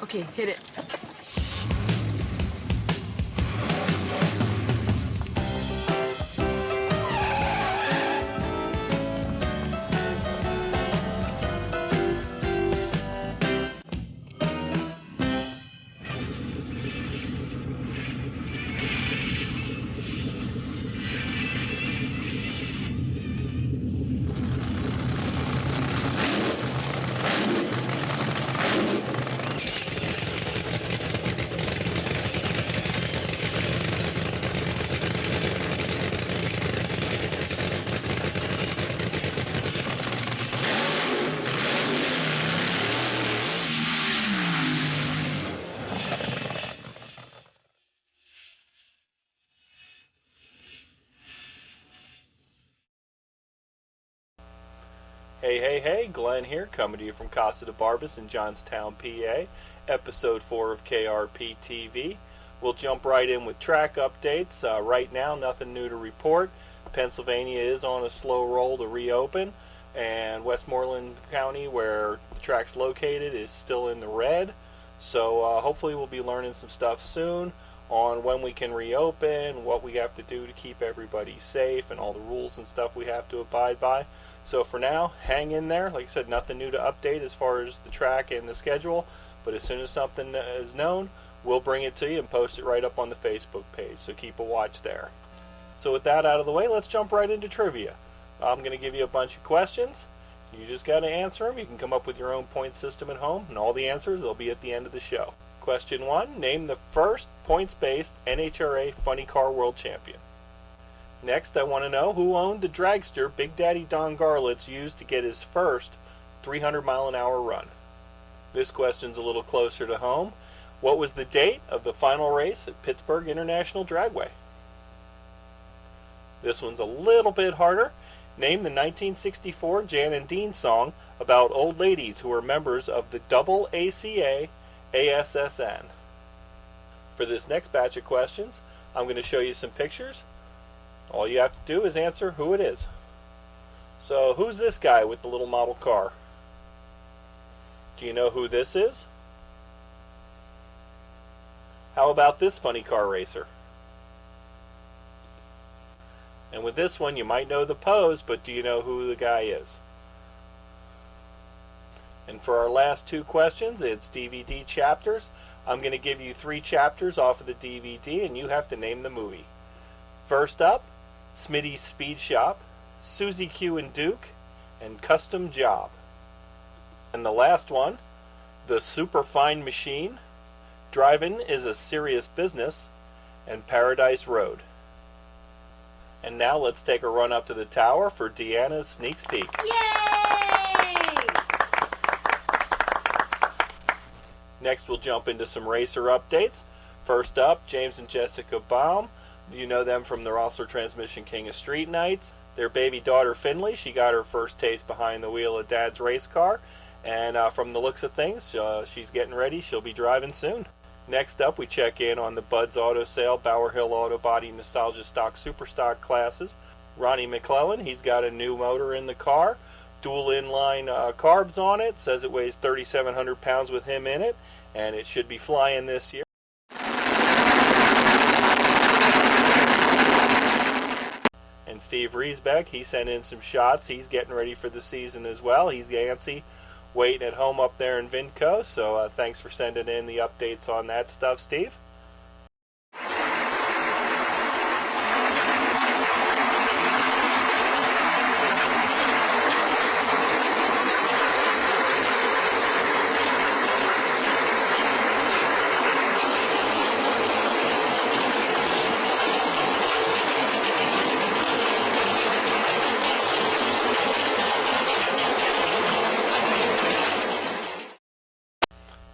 Okay, hit it. Hey, Glenn here, coming to you from Casa de Barbas in Johnstown, PA, episode 4 of KRP-TV. We'll jump right in with track updates. Right now, nothing new to report. Pennsylvania is on a slow roll to reopen, and Westmoreland County, where the track's located, is still in the red. So hopefully we'll be learning some stuff soon on when we can reopen, what we have to do to keep everybody safe, and all the rules and stuff we have to abide by. So for now, hang in there. Like I said, nothing new to update as far as the track and the schedule, but as soon as something is known, we'll bring it to you and post it right up on the Facebook page, so keep a watch there. So with that out of the way, let's jump right into trivia. I'm going to give you a bunch of questions. You just got to answer them. You can come up with your own point system at home, and all the answers will be at the end of the show. Question 1, name the first points-based NHRA Funny Car World Champion. Next, I want to know who owned the dragster Big Daddy Don Garlitz used to get his first 300-mile-an-hour run. This question's a little closer to home. What was the date of the final race at Pittsburgh International Dragway? This one's a little bit harder. Name the 1964 Jan and Dean song about old ladies who were members of the double ACA ASSN. For this next batch of questions, I'm going to show you some pictures. All you have to do is answer who it is. So who's this guy with the little model car? Do you know who this is? How about this funny car racer? And with this one, you might know the pose, but do you know who the guy is? And for our last two questions, it's DVD chapters. I'm going to give you 3 chapters off of the DVD, and you have to name the movie. First up, Smitty's Speed Shop, Susie Q and Duke, and Custom Job. And the last one, The Superfine Machine, Driving is a Serious Business, and Paradise Road. And now let's take a run up to the tower for Deanna's sneak peek. Yay! Next we'll jump into some racer updates. First up, James and Jessica Baum. You know them from the Rossler Transmission King of Street Nights. Their baby daughter Finley, she got her first taste behind the wheel of Dad's race car. And from the looks of things, she's getting ready. She'll be driving soon. Next up, we check in on the Bud's Auto Sale, Bower Hill Auto Body, Nostalgia Stock, Super Stock classes. Ronnie McClellan, he's got a new motor in the car. Dual inline carbs on it. Says it weighs 3,700 pounds with him in it. And it should be flying this year. And Steve Riesbeck, he sent in some shots. He's getting ready for the season as well. He's antsy, waiting at home up there in Vinco. So thanks for sending in the updates on that stuff, Steve.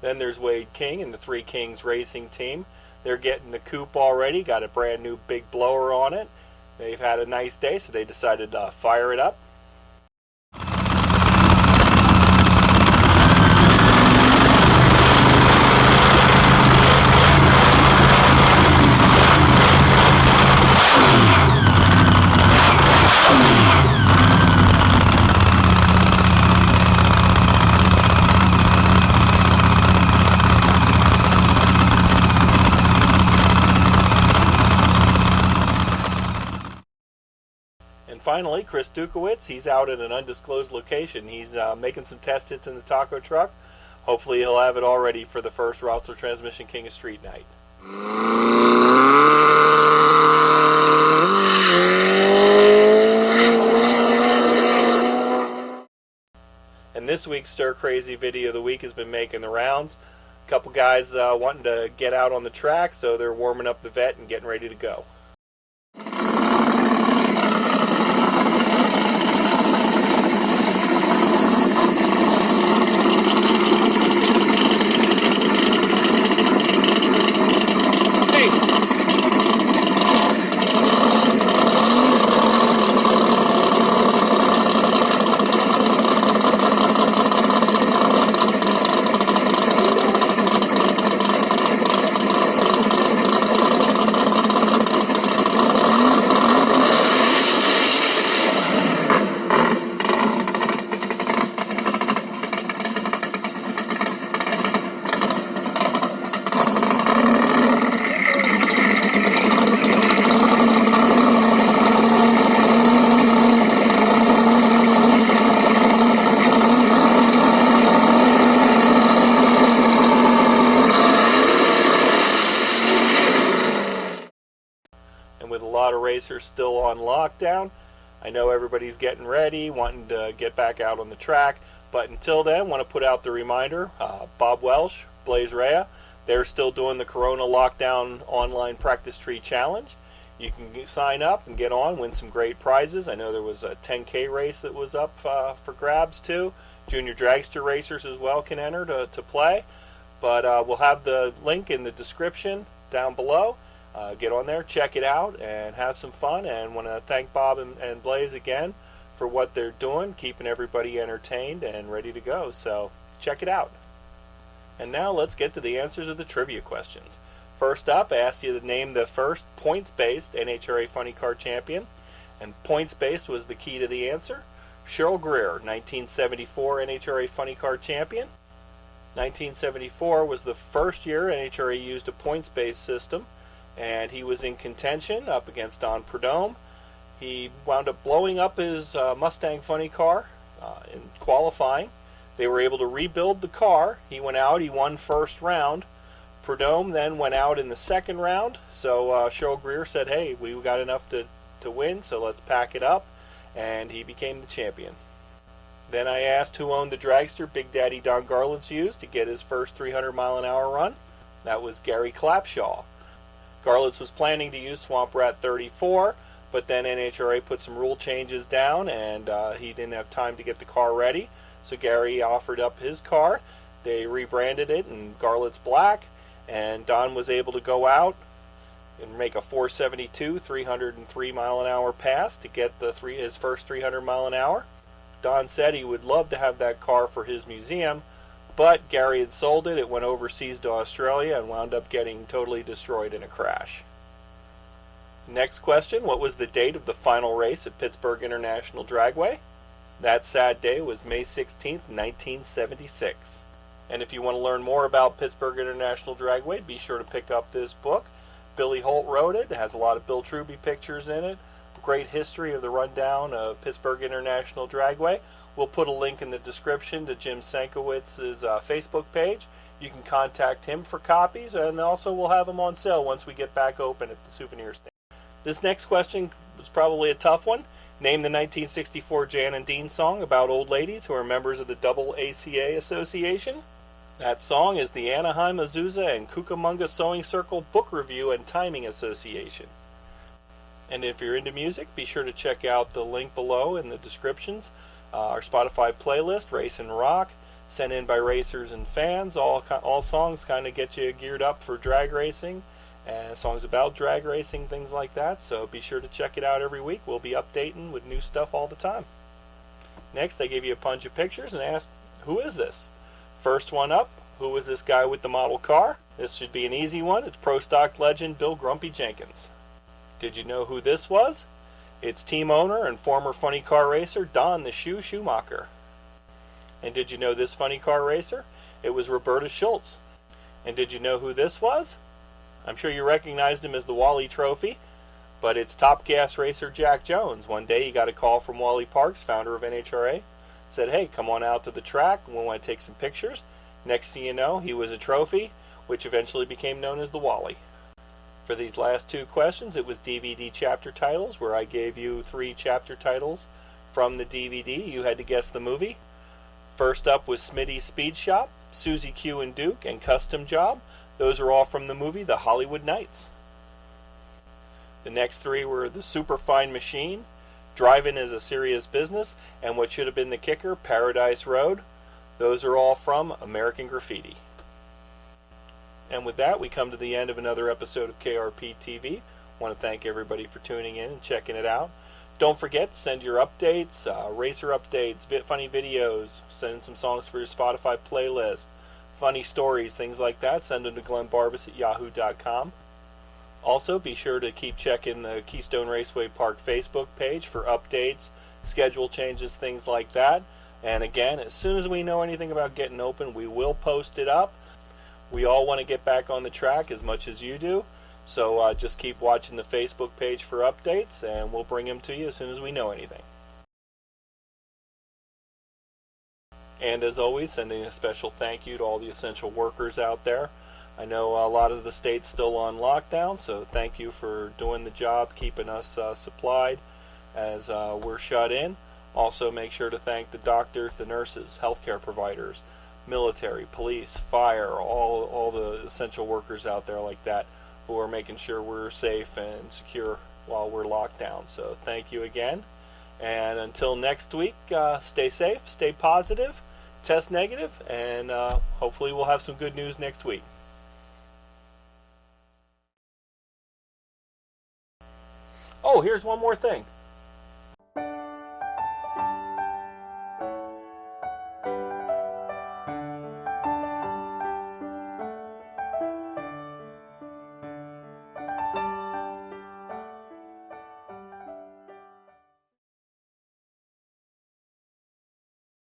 Then there's Wade King and the Three Kings Racing Team. They're getting the coupe already, got a brand new big blower on it. They've had a nice day, so they decided to fire it up. finally, Chris Dukowitz, he's out at an undisclosed location. He's making some test hits in the taco truck. Hopefully he'll have it all ready for the first Rousler Transmission King of Street night. And this week's Stir Crazy video of the week has been making the rounds. A couple guys wanting to get out on the track, so they're warming up the vet and getting ready to go. With a lot of racers still on lockdown, I know everybody's getting ready, wanting to get back out on the track, but until then, want to put out the reminder, Bob Welsh, Blaze Rea, they're still doing the Corona Lockdown Online Practice Tree Challenge. You can sign up and get on, win some great prizes. I know there was a 10K race that was up for grabs too. Junior Dragster racers as well can enter to play, but we'll have the link in the description down below. Get on there, check it out, and have some fun. And want to thank Bob and Blaze again for what they're doing, keeping everybody entertained and ready to go. So check it out. And now let's get to the answers of the trivia questions. First up, I asked you to name the first points-based NHRA Funny Car champion, and points-based was the key to the answer. Cheryl Greer, 1974 NHRA Funny Car champion. 1974 was the first year NHRA used a points-based system, and he was in contention up against Don Prudhomme. He wound up blowing up his Mustang Funny Car in qualifying. They were able to rebuild the car. He went out, he won first round. Prudhomme then went out in the second round, so Cheryl Greer said, hey, we got enough to win, so let's pack it up, and he became the champion. Then I asked who owned the dragster Big Daddy Don Garlits used to get his first 300-mile-an-hour run. That was Gary Clapshaw. Garlits was planning to use Swamp Rat 34, but then NHRA put some rule changes down, and he didn't have time to get the car ready. So Gary offered up his car. They rebranded it in Garlits Black, and Don was able to go out and make a 472 303-mile-an-hour pass to get his first 300-mile-an-hour. Don said he would love to have that car for his museum, but Gary had sold it. It went overseas to Australia and wound up getting totally destroyed in a crash. Next question, what was the date of the final race at Pittsburgh International Dragway? That sad day was May 16th, 1976. And if you want to learn more about Pittsburgh International Dragway, be sure to pick up this book. Billy Holt wrote it. It has a lot of Bill Truby pictures in it. Great history of the rundown of Pittsburgh International Dragway. We'll put a link in the description to Jim Senkewitz's Facebook page. You can contact him for copies, and also we'll have them on sale once we get back open at the souvenir stand. This next question was probably a tough one. Name the 1964 Jan and Dean song about old ladies who are members of the Double ACA Association. That song is the Anaheim, Azusa, and Cucamonga Sewing Circle Book Review and Timing Association. And if you're into music, be sure to check out the link below in the descriptions. Our Spotify playlist, Race and Rock, sent in by racers and fans. All songs kind of get you geared up for drag racing, and songs about drag racing, things like that. So be sure to check it out every week. We'll be updating with new stuff all the time. Next, I gave you a bunch of pictures and asked, who is this? First one up, who is this guy with the model car? This should be an easy one. It's Pro Stock legend Bill Grumpy Jenkins. Did you know who this was? It's team owner and former funny car racer Don the Shoe Schumacher. And did you know this funny car racer? It was Roberta Schultz. And did you know who this was? I'm sure you recognized him as the Wally Trophy. But it's Top Gas racer Jack Jones. One day he got a call from Wally Parks, founder of NHRA. Said, hey, come on out to the track. We want to take some pictures. Next thing you know, he was a trophy, which eventually became known as the Wally. For these last two questions, it was DVD chapter titles, where I gave you 3 chapter titles from the DVD. You had to guess the movie. First up was Smitty's Speed Shop, Susie Q and Duke, and Custom Job. Those are all from the movie The Hollywood Knights. The next 3 were The Superfine Machine, Driving is a Serious Business, and what should have been the kicker, Paradise Road. Those are all from American Graffiti. And with that, we come to the end of another episode of KRP-TV. I want to thank everybody for tuning in and checking it out. Don't forget to send your updates, racer updates, funny videos, send in some songs for your Spotify playlist, funny stories, things like that. Send them to glennbarbas@yahoo.com. Also, be sure to keep checking the Keystone Raceway Park Facebook page for updates, schedule changes, things like that. And again, as soon as we know anything about getting open, we will post it up. We all want to get back on the track as much as you do. So just keep watching the Facebook page for updates, and we'll bring them to you as soon as we know anything. And as always, sending a special thank you to all the essential workers out there. I know a lot of the state's still on lockdown, so thank you for doing the job, keeping us supplied as we're shut in. Also, make sure to thank the doctors, the nurses, healthcare providers, military, police, fire, all the essential workers out there like that who are making sure we're safe and secure while we're locked down. So thank you again. And until next week, stay safe, stay positive, test negative, and hopefully we'll have some good news next week. Oh, here's one more thing.